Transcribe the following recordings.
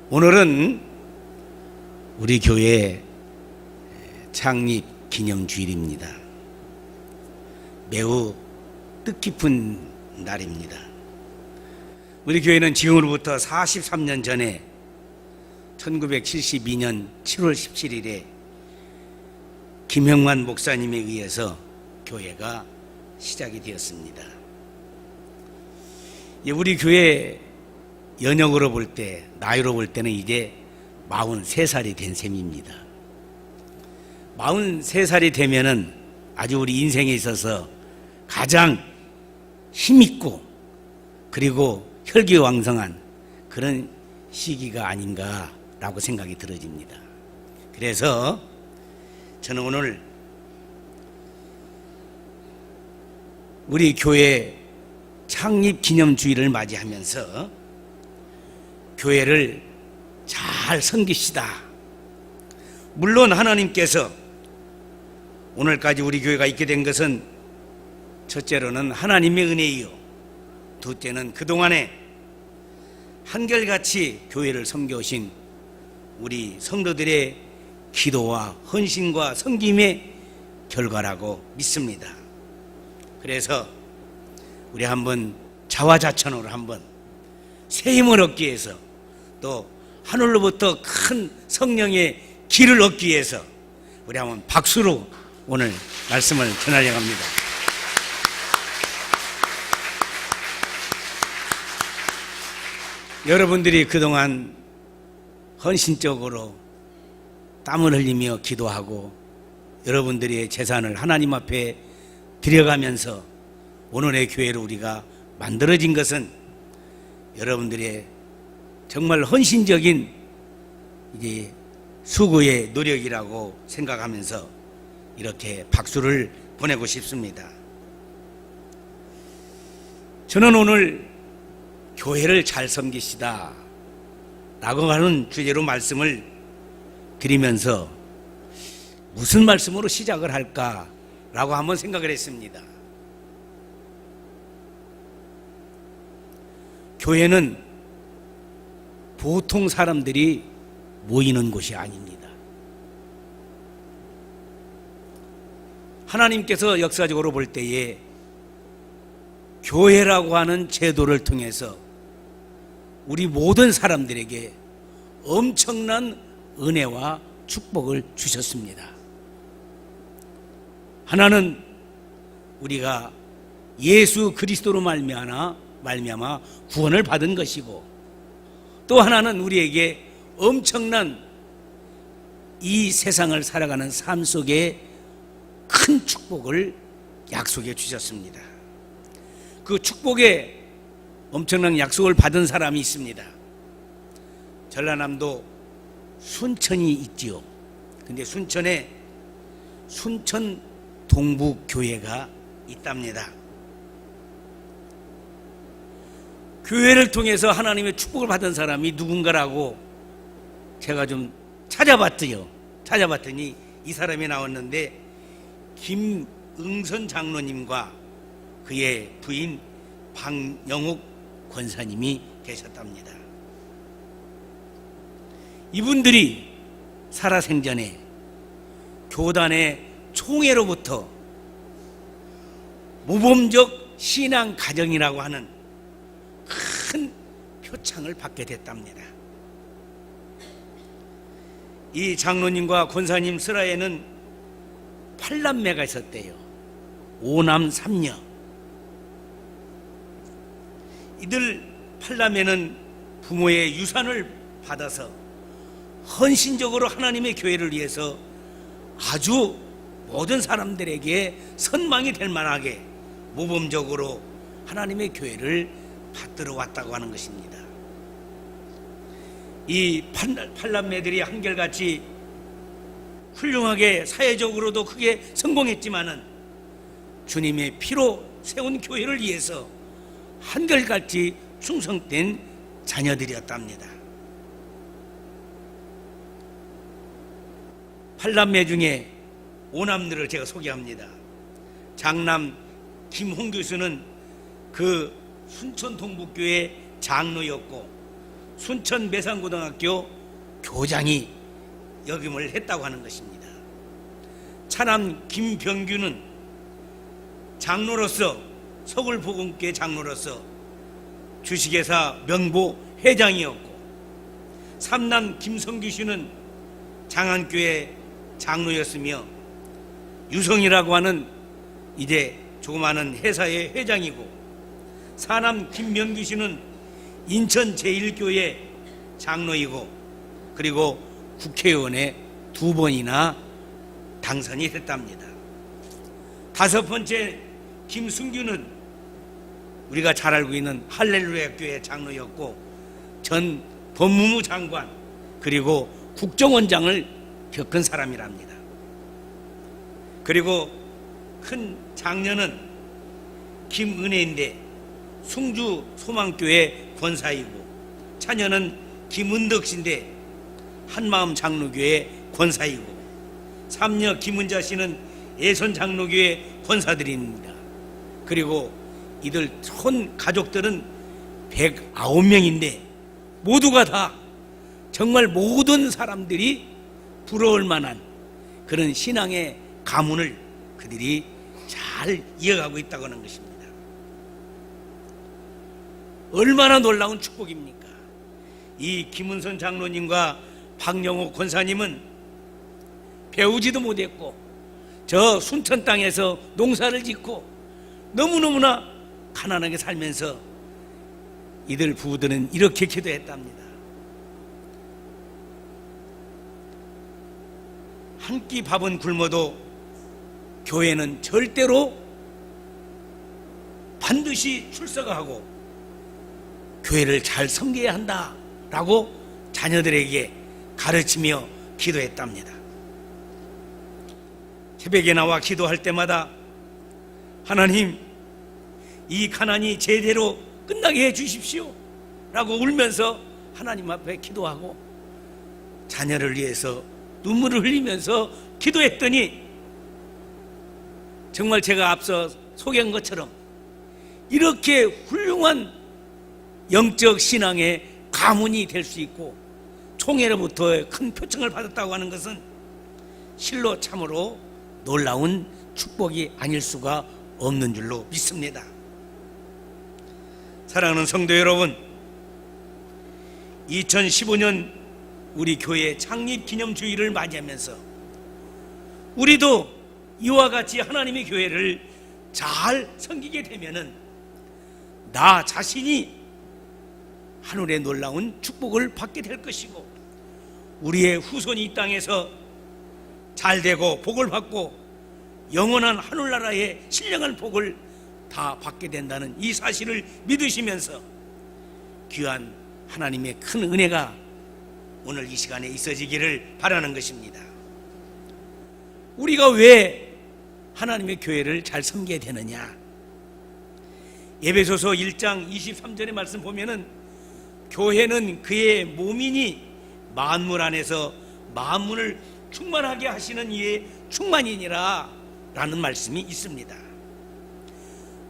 오늘은 우리 교회 창립 기념주일입니다. 매우 뜻깊은 날입니다. 우리 교회는 지금으로부터 43년 전에 1972년 7월 17일에 김형만 목사님에 의해서 교회가 시작이 되었습니다. 우리 교회 연역으로 볼 때, 나이로 볼 때는 이제 43살이 된 셈입니다. 43살이 되면은 아주 우리 인생에 있어서 가장 힘있고 그리고 혈기왕성한 그런 시기가 아닌가라고 생각이 들어집니다. 그래서 저는 오늘 우리 교회 창립 기념주일을 맞이하면서 교회를 잘 섬깁시다. 물론 하나님께서 오늘까지 우리 교회가 있게 된 것은 첫째로는 하나님의 은혜이요, 둘째는 그동안에 한결같이 교회를 섬겨오신 우리 성도들의 기도와 헌신과 섬김의 결과라고 믿습니다. 그래서 우리 한번 자화자찬으로 한번 새 힘을 얻기 위해서, 또 하늘로부터 큰 성령의 길을 얻기 위해서 우리 한번 박수로 오늘 말씀을 전하려고 합니다. 여러분들이 그동안 헌신적으로 땀을 흘리며 기도하고 여러분들의 재산을 하나님 앞에 드려가면서 오늘의 교회를 우리가 만들어진 것은 여러분들의 정말 헌신적인 이제 수고의 노력이라고 생각하면서 이렇게 박수를 보내고 싶습니다. 저는 오늘 교회를 잘 섬기시다 라고 하는 주제로 말씀을 드리면서 무슨 말씀으로 시작을 할까라고 한번 생각을 했습니다. 교회는 보통 사람들이 모이는 곳이 아닙니다. 하나님께서 역사적으로 볼 때에 교회라고 하는 제도를 통해서 우리 모든 사람들에게 엄청난 은혜와 축복을 주셨습니다. 하나는 우리가 예수 그리스도로 말미암아 구원을 받은 것이고, 또 하나는 우리에게 엄청난 이 세상을 살아가는 삶 속에 큰 축복을 약속해 주셨습니다. 그 축복의 엄청난 약속을 받은 사람이 있습니다. 전라남도 순천이 있지요. 근데 순천에 순천 동북교회가 있답니다. 교회를 통해서 하나님의 축복을 받은 사람이 누군가라고 제가 좀 찾아봤더니 이 사람이 나왔는데, 김응선 장로님과 그의 부인 박영욱 권사님이 계셨답니다. 이분들이 살아생전에 교단의 총회로부터 모범적 신앙 가정이라고 하는 큰 표창을 받게 됐답니다. 이 장로님과 권사님 슬하에는 8남매가 있었대요. 5남 3녀. 이들 8남매는 부모의 유산을 받아서 헌신적으로 하나님의 교회를 위해서 아주 모든 사람들에게 선망이 될 만하게 모범적으로 하나님의 교회를 받들어 왔다고 하는 것입니다. 이 8남매들이 한결같이 훌륭하게 사회적으로도 크게 성공했지만은 주님의 피로 세운 교회를 위해서 한결같이 충성된 자녀들이었답니다. 8남매 중에 5남들을 제가 소개합니다. 장남 김홍 교수는 그 순천 동북교회 장로였고, 순천 매산고등학교 교장이 역임을 했다고 하는 것입니다. 차남 김병규는 장로로서, 서울복음교회 장로로서 주식회사 명보 회장이었고, 삼남 김성규 씨는 장안교회 장로였으며, 유성이라고 하는 이제 조그마한 회사의 회장이고, 사남 김명규 씨는 인천 제1교회 장로이고, 그리고 국회의원에 2번이나 당선이 됐답니다. 5번째 김승규는 우리가 잘 알고 있는 할렐루야 교회 장로였고, 전 법무부 장관 그리고 국정원장을 겪은 사람이랍니다. 그리고 큰 장녀는 김은혜인데 숭주 소망교회 권사이고, 차녀는 김은덕 씨인데 한마음 장로교회 권사이고, 삼녀 김은자 씨는 예선 장로교회 권사들입니다. 그리고 이들 촌 가족들은 109명인데 모두가 다 정말 모든 사람들이 부러울 만한 그런 신앙의 가문을 그들이 잘 이어가고 있다고 하는 것입니다. 얼마나 놀라운 축복입니까? 이 김은선 장로님과 박영호 권사님은 배우지도 못했고 저 순천 땅에서 농사를 짓고 너무너무나 가난하게 살면서 이들 부부들은 이렇게 기도했답니다. 한 끼 밥은 굶어도 교회는 절대로 반드시 출석하고 교회를 잘 섬겨야 한다라고 자녀들에게 가르치며 기도했답니다. 새벽에 나와 기도할 때마다 하나님, 이 가난이 제대로 끝나게 해 주십시오 라고 울면서 하나님 앞에 기도하고 자녀를 위해서 눈물을 흘리면서 기도했더니 정말 제가 앞서 소개한 것처럼 이렇게 훌륭한 영적 신앙의 가문이 될 수 있고 총회로부터 큰 표창을 받았다고 하는 것은 실로 참으로 놀라운 축복이 아닐 수가 없는 줄로 믿습니다. 사랑하는 성도 여러분, 2015년 우리 교회 창립 기념주일을 맞이하면서 우리도 이와 같이 하나님의 교회를 잘 섬기게 되면은 나 자신이 하늘의 놀라운 축복을 받게 될 것이고, 우리의 후손이 이 땅에서 잘 되고 복을 받고 영원한 하늘나라의 신령한 복을 다 받게 된다는 이 사실을 믿으시면서 귀한 하나님의 큰 은혜가 오늘 이 시간에 있어지기를 바라는 것입니다. 우리가 왜 하나님의 교회를 잘 섬겨야 되느냐? 에베소서 1장 23절의 말씀 보면은 교회는 그의 몸이니 만물 안에서 만물을 충만하게 하시는 이의 충만이니라 라는 말씀이 있습니다.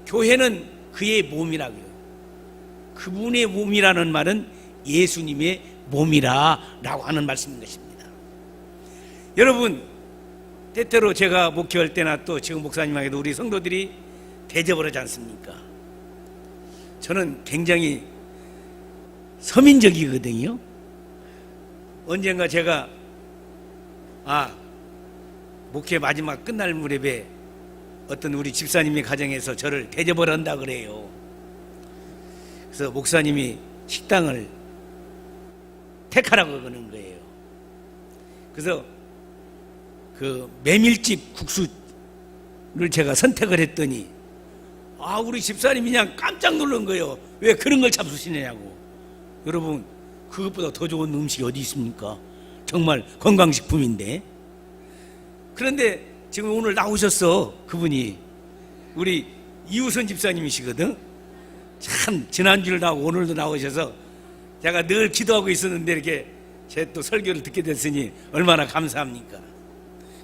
교회는 그의 몸이라고요. 그분의 몸이라는 말은 예수님의 몸이라 라고 하는 말씀인 것입니다. 여러분, 때때로 제가 목회할 때나 또 지금 목사님에게도 우리 성도들이 대접을 하지 않습니까? 저는 굉장히 서민적이거든요. 언젠가 제가 목회 마지막 끝날 무렵에 어떤 우리 집사님의 가정에서 저를 대접을 한다 그래요. 그래서 목사님이 식당을 택하라고 그러는 거예요. 그래서 그 메밀집 국수를 제가 선택을 했더니 우리 집사님이 그냥 깜짝 놀란 거예요. 왜 그런 걸 잡수시냐고. 여러분, 그것보다 더 좋은 음식이 어디 있습니까? 정말 건강식품인데. 그런데 지금 오늘 나오셨어. 그분이 우리 이우선 집사님이시거든. 참 지난주를 나오고 오늘도 나오셔서 제가 늘 기도하고 있었는데 이렇게 제 또 설교를 듣게 됐으니 얼마나 감사합니까?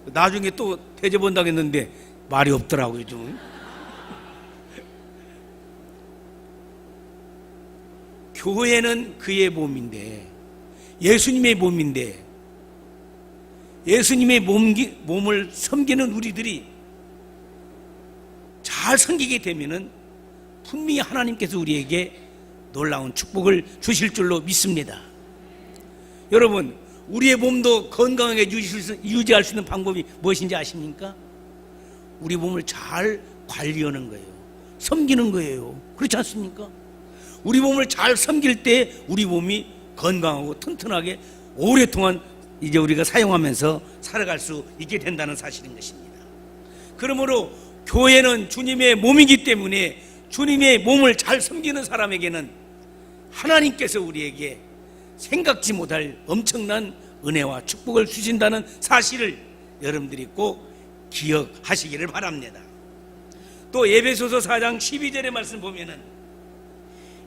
나중에 또 대접한다고 했는데 말이 없더라고요. 좀 교회는 그의 몸인데, 예수님의 몸인데, 예수님의 몸을 섬기는 우리들이 잘 섬기게 되면은 분명히 하나님께서 우리에게 놀라운 축복을 주실 줄로 믿습니다. 여러분, 우리의 몸도 건강하게 유지할 수 있는 방법이 무엇인지 아십니까? 우리 몸을 잘 관리하는 거예요. 섬기는 거예요. 그렇지 않습니까? 우리 몸을 잘 섬길 때 우리 몸이 건강하고 튼튼하게 오랫동안 이제 우리가 사용하면서 살아갈 수 있게 된다는 사실인 것입니다. 그러므로 교회는 주님의 몸이기 때문에 주님의 몸을 잘 섬기는 사람에게는 하나님께서 우리에게 생각지 못할 엄청난 은혜와 축복을 주신다는 사실을 여러분들이 꼭 기억하시기를 바랍니다. 또 에베소서 4장 12절의 말씀 보면은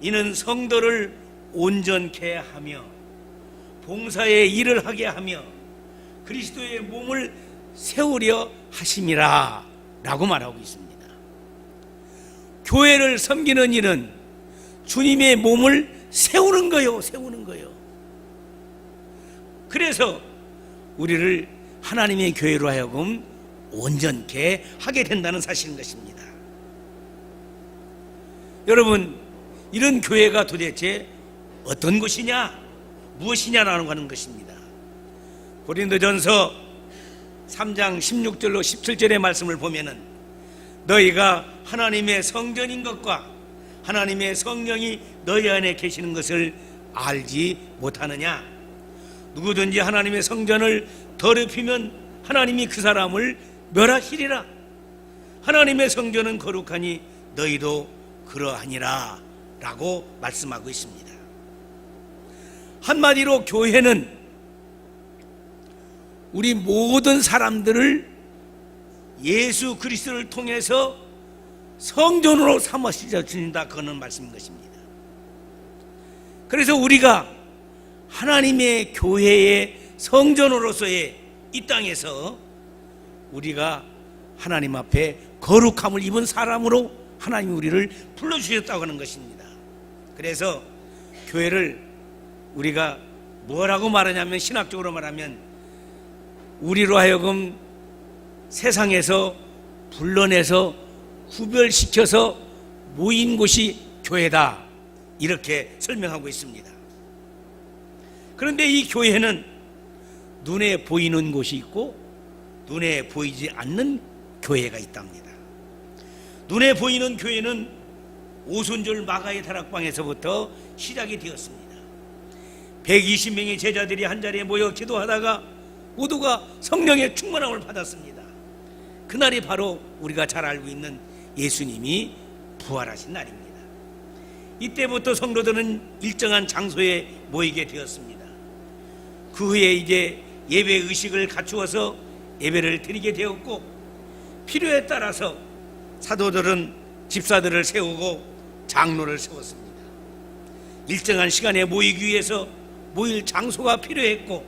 이는 성도를 온전케 하며 봉사의 일을 하게 하며 그리스도의 몸을 세우려 하심이라 라고 말하고 있습니다. 교회를 섬기는 일은 주님의 몸을 세우는 거요, 세우는 거요. 그래서 우리를 하나님의 교회로 하여금 온전케 하게 된다는 사실인 것입니다. 여러분, 이런 교회가 도대체 어떤 것이냐, 무엇이냐라고 하는 것입니다. 고린도전서 3장 16절로 17절의 말씀을 보면은 너희가 하나님의 성전인 것과 하나님의 성령이 너희 안에 계시는 것을 알지 못하느냐? 누구든지 하나님의 성전을 더럽히면 하나님이 그 사람을 멸하시리라. 하나님의 성전은 거룩하니 너희도 그러하니라 라고 말씀하고 있습니다. 한마디로 교회는 우리 모든 사람들을 예수 그리스도를 통해서 성전으로 삼으시다, 그런 말씀인 것입니다. 그래서 우리가 하나님의 교회의 성전으로서의 이 땅에서 우리가 하나님 앞에 거룩함을 입은 사람으로 하나님이 우리를 불러주셨다고 하는 것입니다. 그래서 교회를 우리가 뭐라고 말하냐면, 신학적으로 말하면 우리로 하여금 세상에서 불러내서 구별시켜서 모인 곳이 교회다, 이렇게 설명하고 있습니다. 그런데 이 교회는 눈에 보이는 곳이 있고 눈에 보이지 않는 교회가 있답니다. 눈에 보이는 교회는 오순절 마가의 다락방에서부터 시작이 되었습니다. 120명의 제자들이 한자리에 모여 기도하다가 모두가 성령의 충만함을 받았습니다. 그날이 바로 우리가 잘 알고 있는 예수님이 부활하신 날입니다. 이때부터 성도들은 일정한 장소에 모이게 되었습니다. 그 후에 이제 예배 의식을 갖추어서 예배를 드리게 되었고, 필요에 따라서 사도들은 집사들을 세우고 장로를 세웠습니다. 일정한 시간에 모이기 위해서 모일 장소가 필요했고,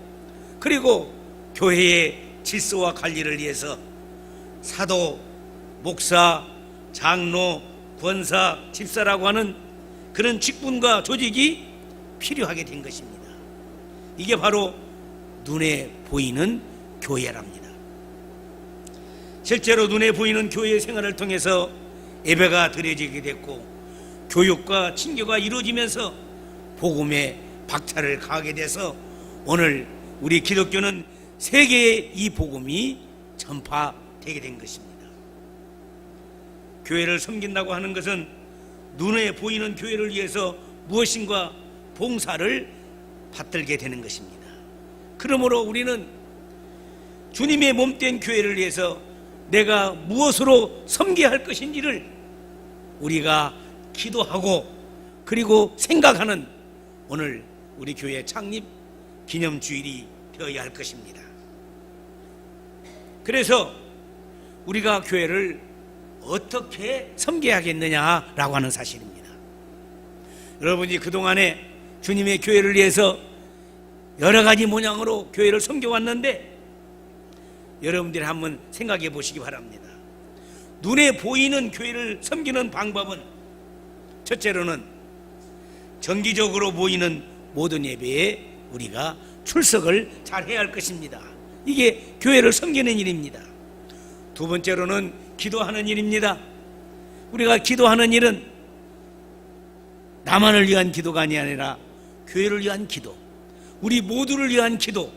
그리고 교회의 질서와 관리를 위해서 사도, 목사, 장로, 권사, 집사라고 하는 그런 직분과 조직이 필요하게 된 것입니다. 이게 바로 눈에 보이는 교회랍니다. 실제로 눈에 보이는 교회 생활을 통해서 예배가 드려지게 됐고 교육과 친교가 이루어지면서 복음의 박차를 가하게 돼서 오늘 우리 기독교는 세계에 이 복음이 전파되게 된 것입니다. 교회를 섬긴다고 하는 것은 눈에 보이는 교회를 위해서 무엇인가 봉사를 받들게 되는 것입니다. 그러므로 우리는 주님의 몸된 교회를 위해서 내가 무엇으로 섬겨야 할 것인지를 우리가 기도하고 그리고 생각하는 오늘 우리 교회 창립 기념주일이 되어야 할 것입니다. 그래서 우리가 교회를 어떻게 섬겨야겠느냐라고 하는 사실입니다. 여러분이 그동안에 주님의 교회를 위해서 여러 가지 모양으로 교회를 섬겨왔는데 여러분들이 한번 생각해 보시기 바랍니다. 눈에 보이는 교회를 섬기는 방법은 첫째로는 정기적으로 모이는 모든 예배에 우리가 출석을 잘 해야 할 것입니다. 이게 교회를 섬기는 일입니다. 두 번째로는 기도하는 일입니다. 우리가 기도하는 일은 나만을 위한 기도가 아니라 교회를 위한 기도, 우리 모두를 위한 기도,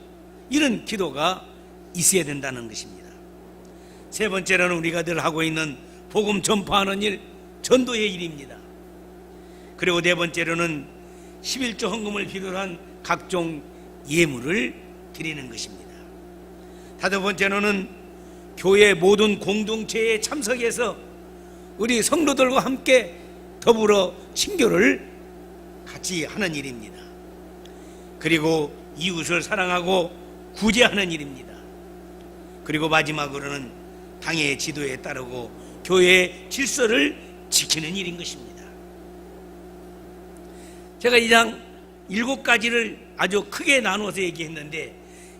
이런 기도가 있어야 된다는 것입니다. 세 번째로는 우리가 늘 하고 있는 복음 전파하는 일, 전도의 일입니다. 그리고 네 번째로는 11조 헌금을 비롯한 각종 예물을 드리는 것입니다. 다섯 번째로는 교회 모든 공동체에 참석해서 우리 성도들과 함께 더불어 친교를 같이 하는 일입니다. 그리고 이웃을 사랑하고 구제하는 일입니다. 그리고 마지막으로는 당의 지도에 따르고 교회의 질서를 지키는 일인 것입니다. 제가 이 장 7가지를 아주 크게 나누어서 얘기했는데,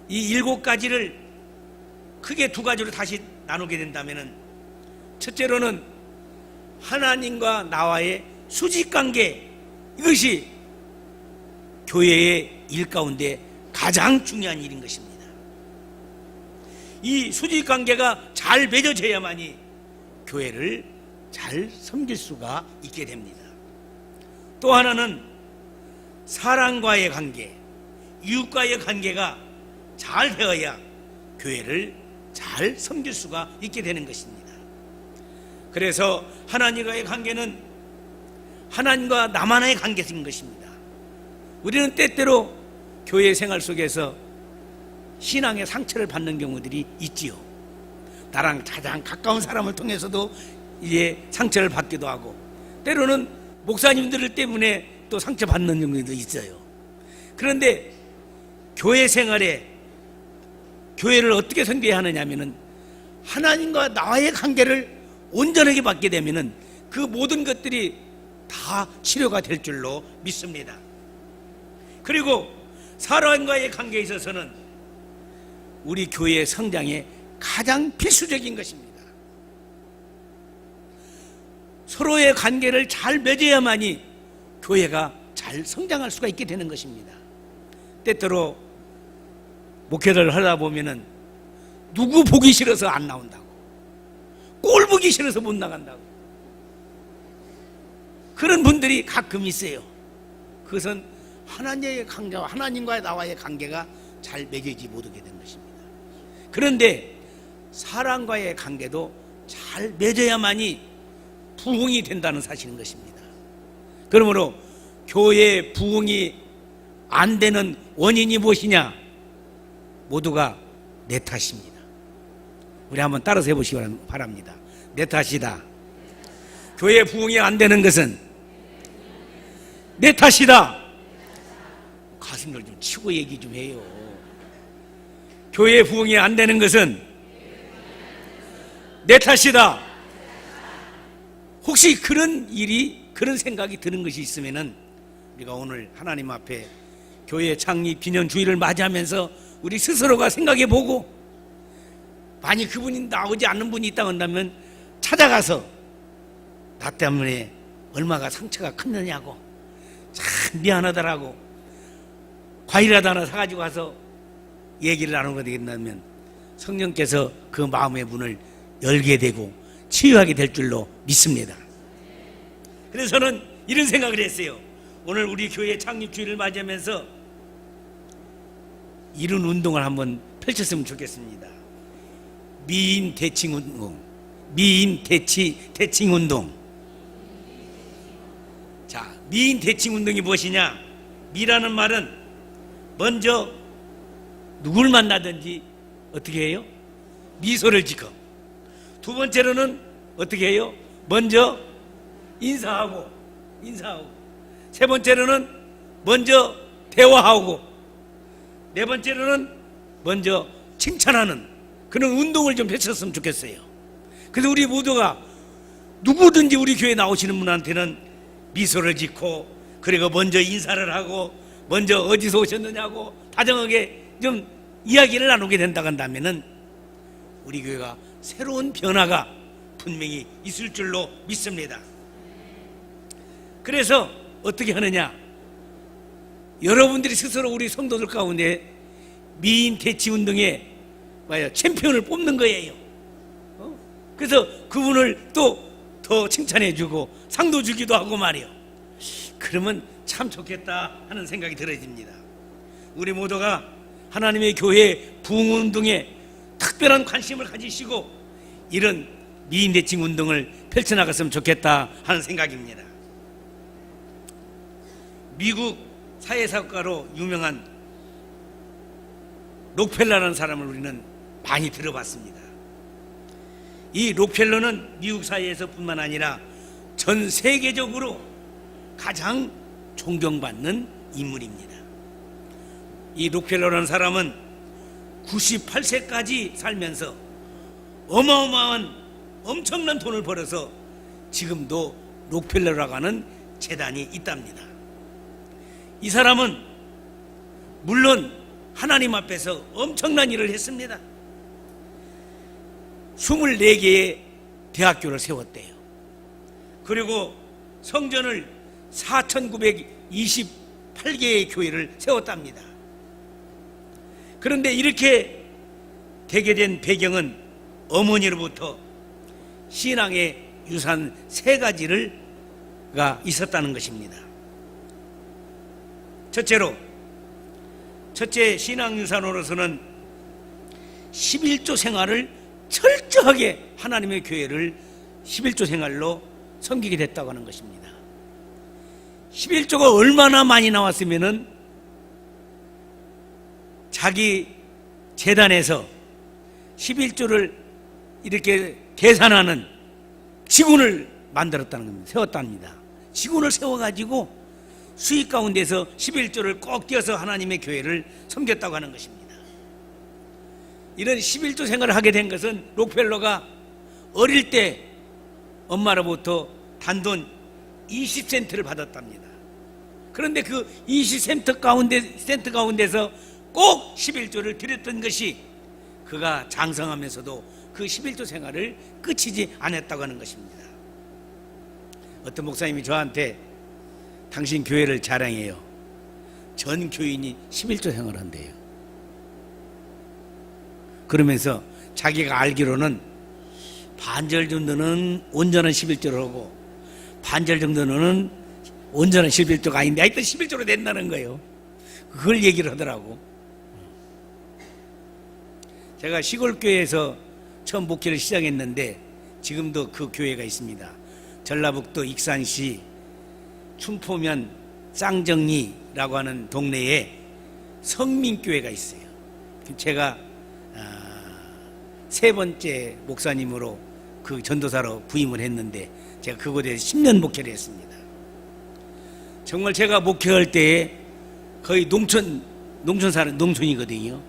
이 7가지를 크게 2가지로 다시 나누게 된다면, 첫째로는 하나님과 나와의 수직관계, 이것이 교회의 일 가운데 가장 중요한 일인 것입니다. 이 수직관계가 잘 맺어져야만이 교회를 잘 섬길 수가 있게 됩니다. 또 하나는 사랑과의 관계, 이웃과의 관계가 잘 되어야 교회를 잘 섬길 수가 있게 되는 것입니다. 그래서 하나님과의 관계는 하나님과 나만의 관계인 것입니다. 우리는 때때로 교회 생활 속에서 신앙의 상처를 받는 경우들이 있지요. 나랑 가장 가까운 사람을 통해서도 이제 상처를 받기도 하고, 때로는 목사님들 때문에 또 상처받는 경우도 있어요. 그런데 교회 생활에 교회를 어떻게 섬겨야 하느냐면은 하나님과 나와의 관계를 온전하게 받게 되면은 그 모든 것들이 다 치료가 될 줄로 믿습니다. 그리고 사람과의 관계에 있어서는 우리 교회의 성장에 가장 필수적인 것입니다. 서로의 관계를 잘 맺어야만이 교회가 잘 성장할 수가 있게 되는 것입니다. 때때로 목회를 하다 보면은 누구 보기 싫어서 안 나온다고, 꼴 보기 싫어서 못 나간다고, 그런 분들이 가끔 있어요. 그것은 하나님의 관계와 하나님과 나와의 관계가 잘 맺어지지 못하게 된 것입니다. 그런데 사람과의 관계도 잘 맺어야만이 부흥이 된다는 사실인 것입니다. 그러므로 교회의 부흥이 안 되는 원인이 무엇이냐? 모두가 내 탓입니다. 우리 한번 따라서 해보시기 바랍니다. 내 탓이다. 교회 부흥이 안 되는 것은 내 탓이다. 가슴을 좀 치고 얘기 좀 해요. 교회 부흥이 안 되는 것은 내 탓이다. 혹시 그런 일이, 그런 생각이 드는 것이 있으면은 우리가 오늘 하나님 앞에 교회 창립 기념 주일을 맞이하면서 우리 스스로가 생각해 보고, 만약 그분이 나오지 않는 분이 있다고 한다면 찾아가서 나 때문에 얼마가 상처가 컸느냐고, 참 미안하더라고, 과일이라도 하나 사가지고 가서 얘기를 나누게 된다면 성령께서 그 마음의 문을 열게 되고 치유하게 될 줄로 믿습니다. 그래서 저는 이런 생각을 했어요. 오늘 우리 교회 창립주일을 맞이하면서 이런 운동을 한번 펼쳤으면 좋겠습니다. 미인 대칭 운동, 미인 대칭 운동. 자, 미인 대칭 운동이 무엇이냐? 미라는 말은 먼저 누굴 만나든지 어떻게 해요? 미소를 짓고, 두 번째로는 어떻게 해요? 먼저 인사하고, 세 번째로는 먼저 대화하고, 네 번째로는 먼저 칭찬하는 그런 운동을 좀 펼쳤으면 좋겠어요. 그래서 우리 모두가 누구든지 우리 교회 나오시는 분한테는 미소를 짓고, 그리고 먼저 인사를 하고, 먼저 어디서 오셨느냐고 다정하게 좀 이야기를 나누게 된다고 한다면은 우리 교회가 새로운 변화가 분명히 있을 줄로 믿습니다. 그래서 어떻게 하느냐? 여러분들이 스스로 우리 성도들 가운데 미인 대치 운동에 챔피언을 뽑는 거예요. 그래서 그분을 또 더 칭찬해주고 상도 주기도 하고 말이요. 그러면 참 좋겠다 하는 생각이 들어집니다. 우리 모두가 하나님의 교회 부흥운동에 특별한 관심을 가지시고 이런 미인 대칭 운동을 펼쳐나갔으면 좋겠다 하는 생각입니다. 미국 사회사업가로 유명한 록펠러라는 사람을 우리는 많이 들어봤습니다. 이 록펠러는 미국 사회에서 뿐만 아니라 전 세계적으로 가장 존경받는 인물입니다. 이 록펠러라는 사람은 98세까지 살면서 어마어마한 엄청난 돈을 벌어서 지금도 록펠러라고 하는 재단이 있답니다. 이 사람은 물론 하나님 앞에서 엄청난 일을 했습니다. 24개의 대학교를 세웠대요. 그리고 성전을 4,928개의 교회를 세웠답니다. 그런데 이렇게 되게 된 배경은 어머니로부터 신앙의 유산 3가지가 있었다는 것입니다. 첫째 신앙 유산으로서는 11조 생활을 철저하게 하나님의 교회를 11조 생활로 섬기게 됐다고 하는 것입니다. 11조가 얼마나 많이 나왔으면은 자기 재단에서 11조를 이렇게 계산하는 직원을 만들었다는 겁니다. 세웠답니다. 직원을 세워가지고 수익 가운데서 11조를 꼭 떼어서 하나님의 교회를 섬겼다고 하는 것입니다. 이런 11조 생활을 하게 된 것은 록펠러가 어릴 때 엄마로부터 단돈 20센트를 받았답니다. 그런데 그 20센트 가운데서 꼭 11조를 드렸던 것이 그가 장성하면서도 그 11조 생활을 끝이지 않았다고 하는 것입니다. 어떤 목사님이 저한테 당신 교회를 자랑해요. 전 교인이 11조 생활한대요. 그러면서 자기가 알기로는 반절 정도는 온전한 11조를 하고 반절 정도는 온전한 11조가 아닌데 하여튼 11조로 된다는 거예요. 그걸 얘기를 하더라고. 제가 시골교회에서 처음 목회를 시작했는데 지금도 그 교회가 있습니다. 전라북도 익산시 춘포면 쌍정리라고 하는 동네에 성민교회가 있어요. 제가 3번째 목사님으로 그 전도사로 부임을 했는데 제가 그곳에 10년 목회를 했습니다. 정말 제가 목회할 때에 거의 농촌이거든요.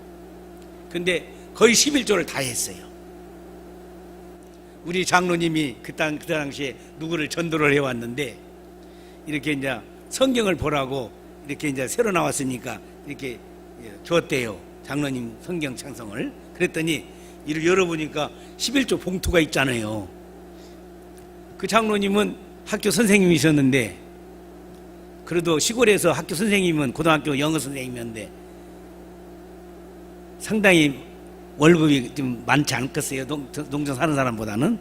근데 거의 11조를 다 했어요. 우리 장로님이 그 당시에 누구를 전도를 해왔는데 이렇게 이제 성경을 보라고 이렇게 이제 새로 나왔으니까 이렇게 줬대요. 장로님 성경 찬송을. 그랬더니 이를 열어보니까 11조 봉투가 있잖아요. 그 장로님은 학교 선생님이셨는데 그래도 시골에서 학교 선생님은 고등학교 영어 선생님이었는데 상당히 월급이 좀 많지 않겠어요. 농촌 사는 사람보다는.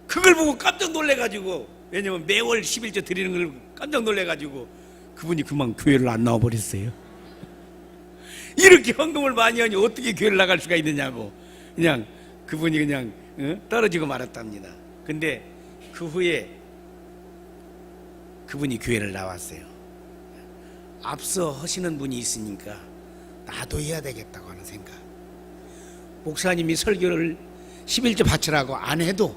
그걸 보고 깜짝 놀래가지고, 왜냐면 매월 11조 드리는 걸 깜짝 놀래가지고 그분이 그만 교회를 안 나와버렸어요. 이렇게 헌금을 많이 하니 어떻게 교회를 나갈 수가 있느냐고 그냥 그분이 그냥 떨어지고 말았답니다. 근데 그 후에 그분이 교회를 나왔어요. 앞서 하시는 분이 있으니까 나도 해야 되겠다고 하는 생각. 목사님이 설교를 11조 바치라고 안 해도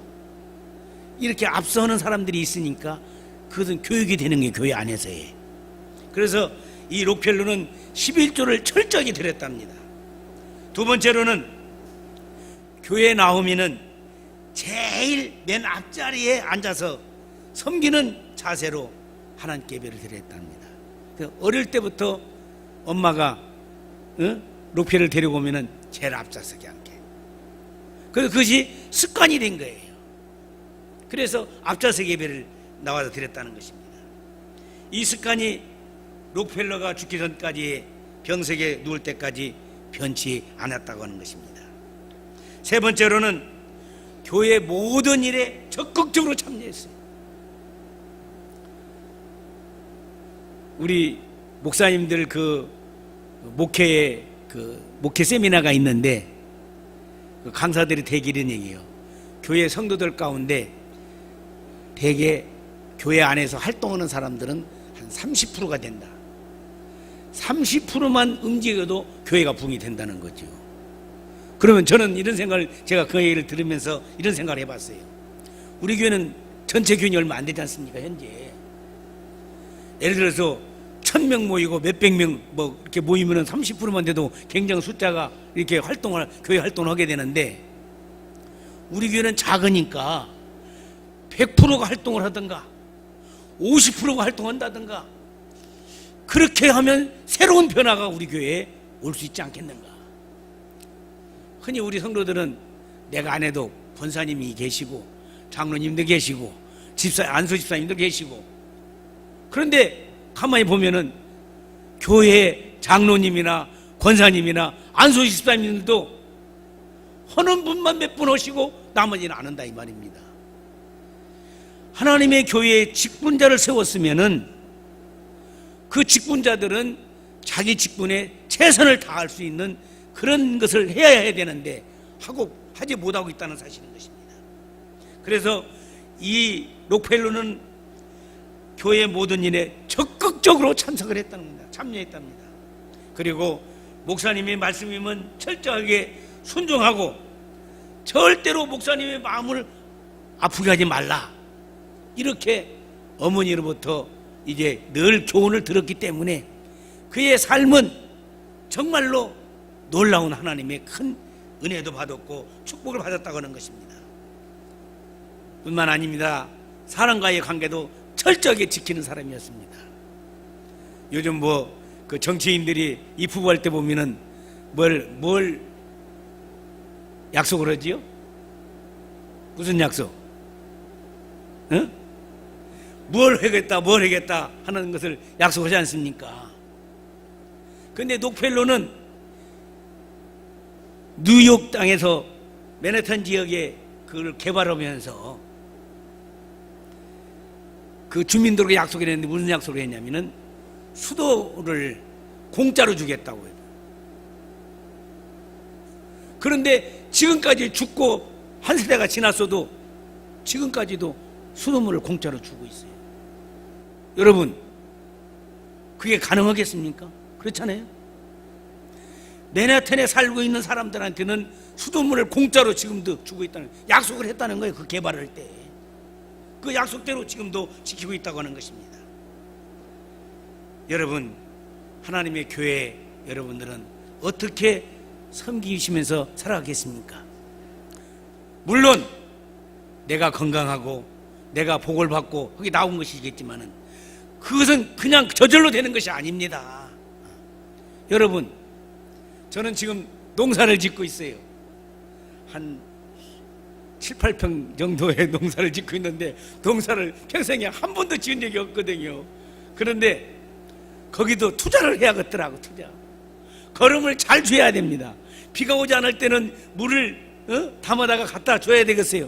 이렇게 앞서 하는 사람들이 있으니까 그것은 교육이 되는 게 교회 안에서예요. 그래서 이 록펠러는 11조를 철저하게 드렸답니다. 두 번째로는 교회에 나오면은 제일 맨 앞자리에 앉아서 섬기는 자세로 하나님께 예배를 드렸답니다. 어릴 때부터 엄마가 록펠을 데리고 오면은 제일 앞좌석에 앉게. 그래서 그것이 습관이 된 거예요. 그래서 앞좌석 예배를 나와서 드렸다는 것입니다. 이 습관이 록펠러가 죽기 전까지 병석에 누울 때까지 변치 않았다고 하는 것입니다. 세 번째로는 교회 모든 일에 적극적으로 참여했어요. 우리 목사님들 그 목회 세미나가 있는데 그 강사들이 대개 이런 얘기예요. 교회 성도들 가운데 대개 교회 안에서 활동하는 사람들은 한 30%가 된다. 30%만 움직여도 교회가 부흥이 된다는 거죠. 그러면 저는 이런 생각을, 제가 그 얘기를 들으면서 이런 생각을 해봤어요. 우리 교회는 전체 교인이 얼마 안 되지 않습니까, 현재? 예를 들어서 1000명 모이고 몇백 명 뭐 이렇게 모이면은 30%만 돼도 굉장히 숫자가 이렇게 교회 활동을 하게 되는데, 우리 교회는 작으니까 100%가 활동을 하든가 50%가 활동한다든가 그렇게 하면 새로운 변화가 우리 교회에 올 수 있지 않겠는가. 흔히 우리 성도들은 내가 안 해도 권사님이 계시고 장로님도 계시고 안수 집사님도 계시고, 그런데 가만히 보면은 교회 장로님이나 권사님이나 안수 집사님들도 하는 분만 몇 분 하시고 나머지는 안 한다 이 말입니다. 하나님의 교회에 직분자를 세웠으면은 그 직분자들은 자기 직분에 최선을 다할 수 있는 그런 것을 해야 되는데 하지 못하고 있다는 사실인 것입니다. 그래서 이 록펠러는 교회 모든 일에 적극적으로 참석을 했다는 겁니다. 참여했답니다. 그리고 목사님의 말씀이면 철저하게 순종하고 절대로 목사님의 마음을 아프게 하지 말라, 이렇게 어머니로부터 이제 늘 교훈을 들었기 때문에 그의 삶은 정말로 놀라운 하나님의 큰 은혜도 받았고 축복을 받았다고 하는 것입니다. 뿐만 아닙니다. 사람과의 관계도 철저하게 지키는 사람이었습니다. 요즘 뭐 그 정치인들이 입후보할 때 보면은 뭘 약속을 하지요? 무슨 약속? 응? 뭘 하겠다 하는 것을 약속하지 않습니까? 그런데 록펠러는 뉴욕 땅에서 맨해튼 지역에 그걸 개발하면서 그 주민들과 약속을 했는데 무슨 약속을 했냐면은 수도를 공짜로 주겠다고 해요. 그런데 지금까지 죽고 한 세대가 지났어도 지금까지도 수돗물을 공짜로 주고 있어요. 여러분, 그게 가능하겠습니까? 그렇잖아요. 맨해튼에 살고 있는 사람들한테는 수돗물을 공짜로 지금도 주고 있다는, 약속을 했다는 거예요. 그 개발할 때 그 약속대로 지금도 지키고 있다고 하는 것입니다. 여러분, 하나님의 교회 여러분들은 어떻게 섬기시면서 살아가겠습니까? 물론 내가 건강하고 내가 복을 받고 거기 나온 것이겠지만은 그것은 그냥 저절로 되는 것이 아닙니다. 여러분, 저는 지금 농사를 짓고 있어요. 한 7, 8평 정도의 농사를 짓고 있는데 농사를 평생에 한 번도 지은 적이 없거든요. 그런데 거기도 투자를 해야겠더라고. 투자. 거름을 잘 줘야 됩니다. 비가 오지 않을 때는 물을 담아다가 갖다 줘야 되겠어요.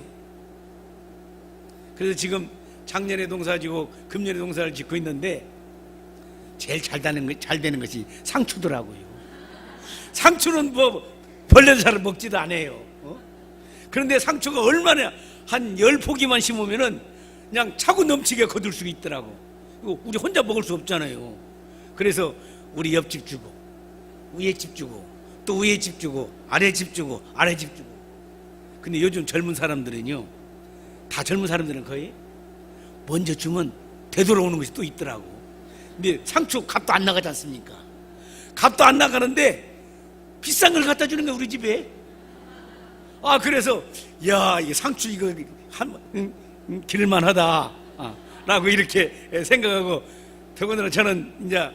그래서 지금 작년에 농사 지고 금년에 농사를 짓고 있는데 제일 잘 되는 것이 상추더라고요. 상추는 뭐 벌레도 잘 먹지도 않아요. 그런데 상추가 얼마나 한 10포기만 심으면은 그냥 차고 넘치게 거둘 수 있더라고. 우리 혼자 먹을 수 없잖아요. 그래서 우리 옆집 주고 위에 집 주고 또 위에 집 주고 아래 집 주고 아래 집 주고. 근데 요즘 젊은 사람들은요, 다 젊은 사람들은 거의 먼저 주면 되돌아오는 것이 또 있더라고. 근데 상추 값도 안 나가지 않습니까? 값도 안 나가는데 비싼 걸 갖다 주는 거야 우리 집에. 그래서 야, 이 상추 이거 기를만하다 라고 이렇게 생각하고, 더군다나 저는 이제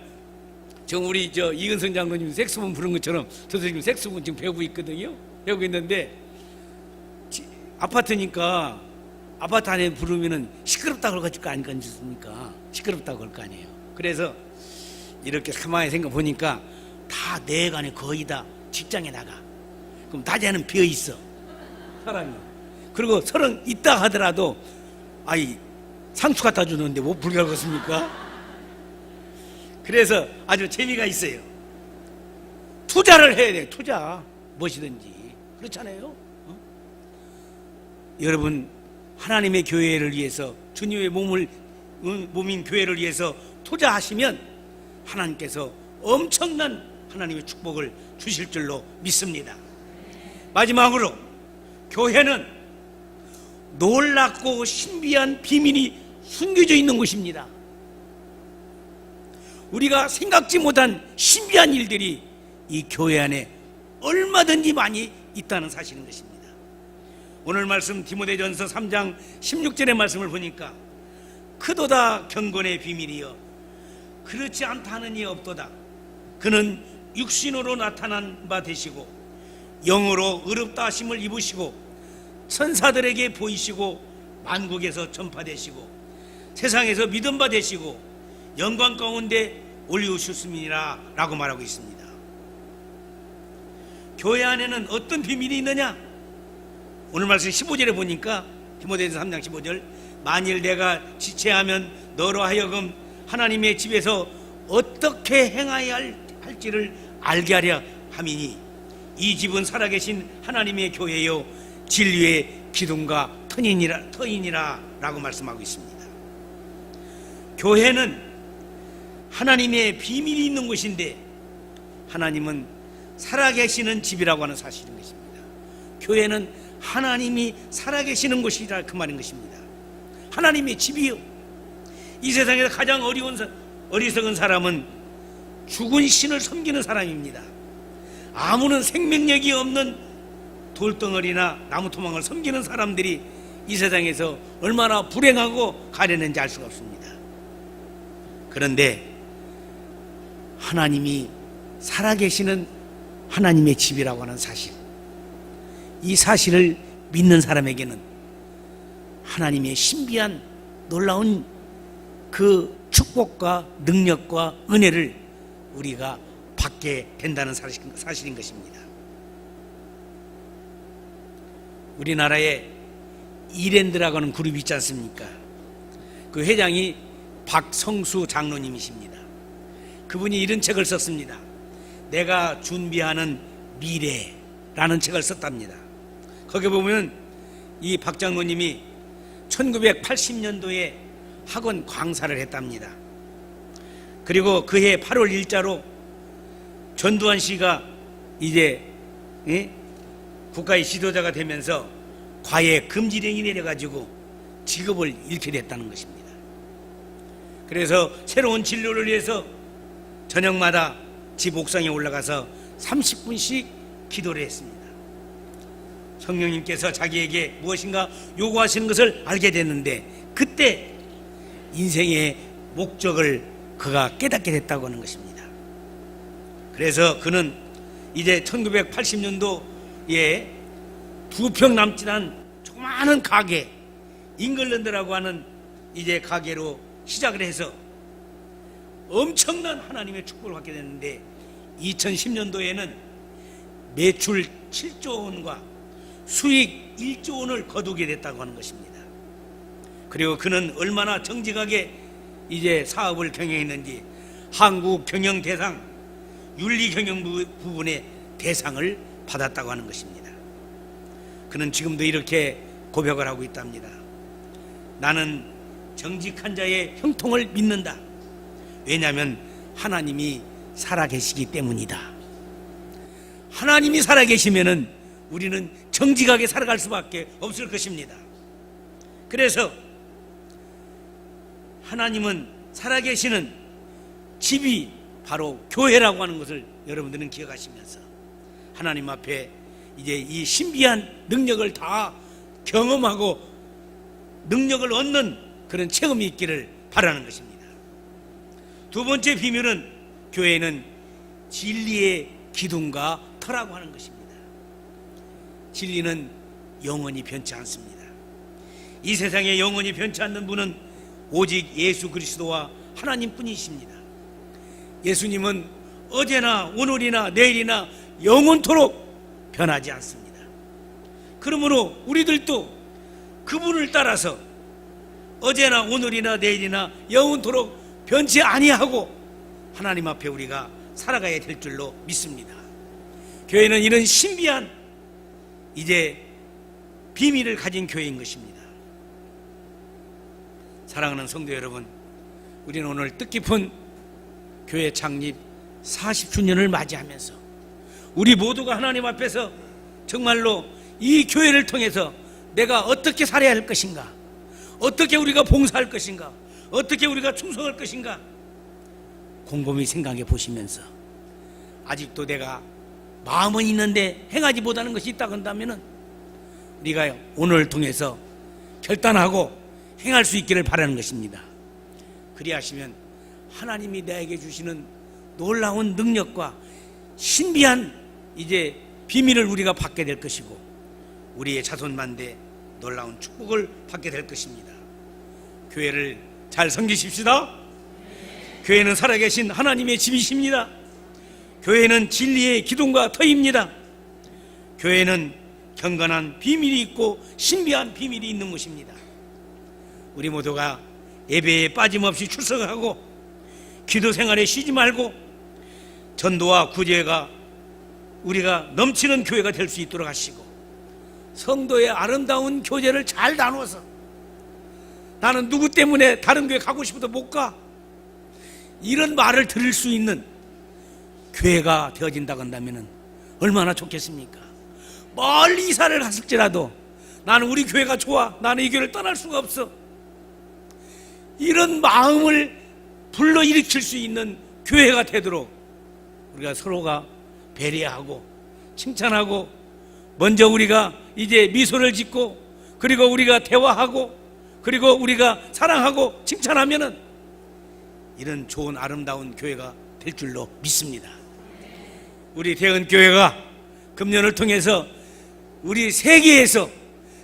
지금 우리 이은성 장로님 색소폰 부른 것처럼 저도 지금 색소폰 지금 배우고 있거든요. 배우고 있는데 아파트니까 아파트 안에 부르면은 시끄럽다고 할 거 아니겠습니까? 시끄럽다고 할 거 아니에요. 그래서 이렇게 가만히 생각 보니까 다 내간에 거의 다 직장에 나가. 그럼 낮에는 비어 있어 사람이. 그리고 서른 있다 하더라도 아이 상추 갖다 주는데 뭐 불가겠습니까? 그래서 아주 재미가 있어요. 투자를 해야 돼. 투자 무엇이든지 그렇잖아요. 어? 여러분 하나님의 교회를 위해서 주님의 몸인 교회를 위해서 투자하시면 하나님께서 엄청난 하나님의 축복을 주실 줄로 믿습니다. 마지막으로 교회는 놀랍고 신비한 비밀이 숨겨져 있는 곳입니다. 우리가 생각지 못한 신비한 일들이 이 교회 안에 얼마든지 많이 있다는 사실인 것입니다. 오늘 말씀 디모데전서 3장 16절의 말씀을 보니까 크도다 경건의 비밀이여 그렇지 않다는 이 없도다. 그는 육신으로 나타난 바 되시고 영으로 의롭다 하심을 입으시고 천사들에게 보이시고 만국에서 전파되시고 세상에서 믿음 바 되시고 영광 가운데 올리우셨음이라 라고 말하고 있습니다. 교회 안에는 어떤 비밀이 있느냐? 오늘 말씀 15절에 보니까 디모데전서 3장 15절 만일 내가 지체하면 너로 하여금 하나님의 집에서 어떻게 행하여야 할지를 알게 하려 함이니 이 집은 살아계신 하나님의 교회요 진리의 기둥과 터인이라 라고 말씀하고 있습니다. 교회는 하나님의 비밀이 있는 곳인데 하나님은 살아계시는 집이라고 하는 사실인 것입니다. 교회는 하나님이 살아계시는 곳이라 그 말인 것입니다. 하나님의 집이요. 이 세상에서 가장 어리석은 사람은 죽은 신을 섬기는 사람입니다. 아무런 생명력이 없는 돌덩어리나 나무토막을 섬기는 사람들이 이 세상에서 얼마나 불행하고 가련한지 알 수가 없습니다. 그런데 하나님이 살아계시는 하나님의 집이라고 하는 사실, 이 사실을 믿는 사람에게는 하나님의 신비한 놀라운 그 축복과 능력과 은혜를 우리가 받게 된다는 사실인 것입니다. 우리나라에 이랜드라고 하는 그룹이 있지 않습니까? 그 회장이 박성수 장로님이십니다. 그분이 이런 책을 썼습니다. 내가 준비하는 미래라는 책을 썼답니다. 거기 보면 이 박 장로님이 1980년도에 학원 강사를 했답니다. 그리고 그해 8월 1자로 전두환 씨가 이제 국가의 지도자가 되면서 과외 금지령이 내려가지고 직업을 잃게 됐다는 것입니다. 그래서 새로운 진로를 위해서 저녁마다 집 옥상에 올라가서 30분씩 기도를 했습니다. 성령님께서 자기에게 무엇인가 요구하시는 것을 알게 됐는데 그때 인생의 목적을 그가 깨닫게 됐다고 하는 것입니다. 그래서 그는 이제 1980년도에 2평 남짓 한 조그마한 가게, 잉글랜드라고 하는 이제 가게로 시작을 해서 엄청난 하나님의 축복을 받게 됐는데 2010년도에는 매출 7조 원과 수익 1조 원을 거두게 됐다고 하는 것입니다. 그리고 그는 얼마나 정직하게 이제 사업을 경영했는지 한국 경영 대상 윤리 경영 부분의 대상을 받았다고 하는 것입니다. 그는 지금도 이렇게 고백을 하고 있답니다. 나는 정직한 자의 형통을 믿는다. 왜냐하면 하나님이 살아계시기 때문이다. 하나님이 살아계시면은 우리는 정직하게 살아갈 수밖에 없을 것입니다. 그래서 하나님은 살아계시는 집이 바로 교회라고 하는 것을 여러분들은 기억하시면서 하나님 앞에 이제 이 신비한 능력을 다 경험하고 능력을 얻는 그런 체험이 있기를 바라는 것입니다. 두 번째 비밀은 교회는 진리의 기둥과 터라고 하는 것입니다. 진리는 영원히 변치 않습니다. 이 세상에 영원히 변치 않는 분은 오직 예수 그리스도와 하나님뿐이십니다. 예수님은 어제나 오늘이나 내일이나 영원토록 변하지 않습니다. 그러므로 우리들도 그분을 따라서 어제나 오늘이나 내일이나 영원토록 변치 아니하고 하나님 앞에 우리가 살아가야 될 줄로 믿습니다. 교회는 이런 신비한 이제 비밀을 가진 교회인 것입니다. 사랑하는 성도 여러분, 우리는 오늘 뜻깊은 교회 창립 40주년을 맞이하면서 우리 모두가 하나님 앞에서 정말로 이 교회를 통해서 내가 어떻게 살아야 할 것인가, 어떻게 우리가 봉사할 것인가, 어떻게 우리가 충성할 것인가 곰곰이 생각해 보시면서 아직도 내가 마음은 있는데 행하지 못하는 것이 있다고 한다면 우리가 오늘을 통해서 결단하고 행할 수 있기를 바라는 것입니다. 그리하시면 하나님이 나에게 주시는 놀라운 능력과 신비한 이제 비밀을 우리가 받게 될 것이고 우리의 자손만대 놀라운 축복을 받게 될 것입니다. 교회를 잘 섬기십시다. 교회는 살아계신 하나님의 집이십니다. 교회는 진리의 기둥과 터입니다. 교회는 경건한 비밀이 있고 신비한 비밀이 있는 곳입니다. 우리 모두가 예배에 빠짐없이 출석하고 기도 생활에 쉬지 말고 전도와 구제가 우리가 넘치는 교회가 될 수 있도록 하시고 성도의 아름다운 교제를 잘 나눠서 나는 누구 때문에 다른 교회 가고 싶어도 못 가, 이런 말을 들을 수 있는 교회가 되어진다고 한다면 얼마나 좋겠습니까? 멀리 이사를 갔을지라도 나는 우리 교회가 좋아, 나는 이 교회를 떠날 수가 없어, 이런 마음을 불러일으킬 수 있는 교회가 되도록 우리가 서로가 배려하고 칭찬하고 먼저 우리가 이제 미소를 짓고 그리고 우리가 대화하고 그리고 우리가 사랑하고 칭찬하면은 이런 좋은 아름다운 교회가 될 줄로 믿습니다. 우리 대은교회가 금년을 통해서 우리 세계에서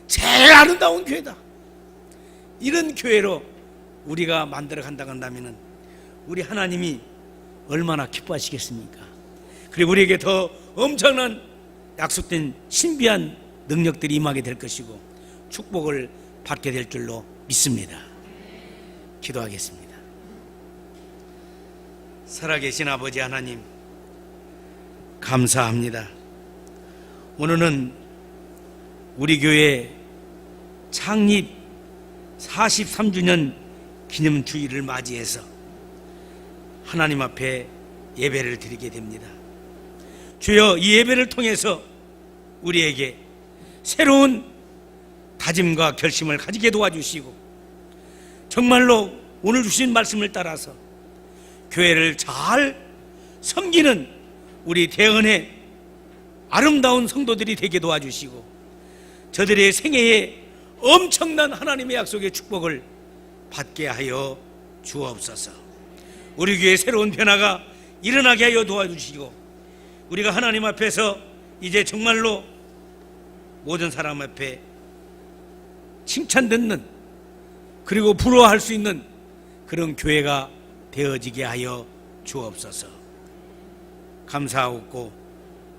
제일 아름다운 교회다, 이런 교회로 우리가 만들어 간다고 한다면 우리 하나님이 얼마나 기뻐하시겠습니까? 그리고 우리에게 더 엄청난 약속된 신비한 능력들이 임하게 될 것이고 축복을 받게 될 줄로 믿습니다. 기도하겠습니다. 살아계신 아버지 하나님, 감사합니다. 오늘은 우리 교회 창립 43주년 기념주일을 맞이해서 하나님 앞에 예배를 드리게 됩니다. 주여, 이 예배를 통해서 우리에게 새로운 다짐과 결심을 가지게 도와주시고 정말로 오늘 주신 말씀을 따라서 교회를 잘 섬기는 우리 대언의 아름다운 성도들이 되게 도와주시고 저들의 생애에 엄청난 하나님의 약속의 축복을 받게 하여 주옵소서. 우리 교회의 새로운 변화가 일어나게 하여 도와주시고 우리가 하나님 앞에서 이제 정말로 모든 사람 앞에 칭찬 듣는 그리고 부러워할 수 있는 그런 교회가 되어지게 하여 주옵소서. 감사하고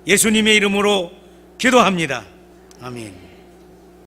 예수님의 이름으로 기도합니다. 아멘.